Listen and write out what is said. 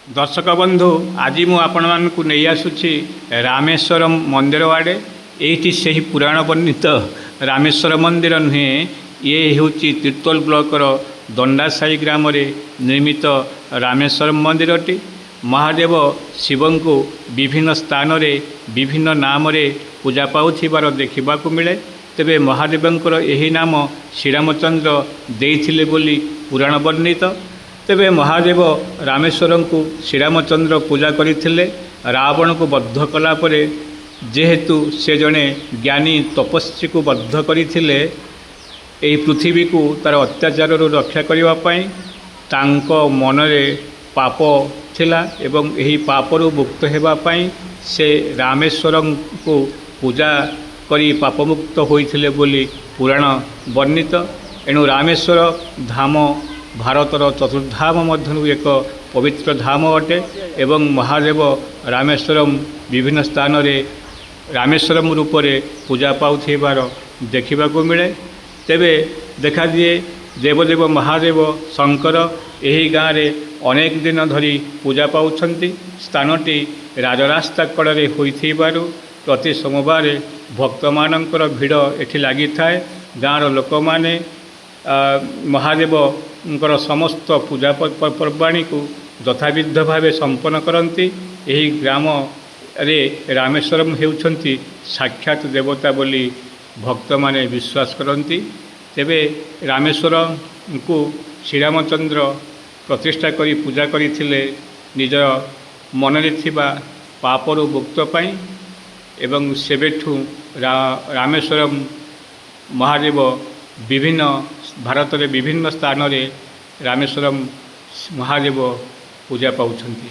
दर्शक बंधु आज मु आपण मानकु नहीं आसुछि रामेश्वरम मंदिर आड़े। ये से ही पुराण वर्णित रामेश्वर मंदिर नुहे, ये हूँ तीर्तोल ब्लॉकर दंडासाई ग्राम निर्मित रामेश्वर मंदिरटी। महादेव शिव को विभिन्न स्थान रे विभिन्न नाम रे पूजा पाउथिबार देखा मिले। तेबे महादेवंकर यही नाम श्रीरामचंद्र देइथिले बोली पुराण वर्णित। तेबे महादेव रामेश्वर को श्रीरामचंद्र पूजा करथिले। रावण को बद्ध कला परे जेहेतु से जड़े ज्ञानी तपस्वी को बद्ध करथिले, एही पृथ्वी को तार अत्याचार रक्षा करने तांको मनरे पाप थिला एवं यही पापरु मुक्त हेबापई से रामेश्वर को पूजा करी पापमुक्त होइथिले बोली पुराण वर्णित। एणु रामेश्वर धाम भारतर चतुर्धाम मध्यनु एक पवित्र धाम अटे एवं महादेव रामेश्वरम विभिन्न स्थान रे रामेश्वरम रूप से पूजा पाउथिबार देखा मिले। तेबे देखा दिए देवदेव महादेव शंकर यही गाँव में अनेक दिन धरी पूजा पाउछंती। स्थानटी राजरास्ता कड़े होइथिबारु प्रति सोमवार भक्त मानकर भिड़ एठी लगी थाए। गाँवर लोक माने महादेव समस्त पूजा पर्वाणी को यथाविध भाव संपन्न करती। यही ग्राम रे रामेश्वरम हेउछंती साक्षात देवता बोली भक्त माने विश्वास करती। तेबे रामेश्वर को श्रीरामचंद्र प्रतिष्ठा करी पूजा करथिले निज मनरे थिबा पापरु मुक्त पाई एवं सेबेठू रामेश्वरम महादेव विभिन्न भारत रे विभिन्न स्थान रे रामेश्वरम महादेव पूजा पाउछंती।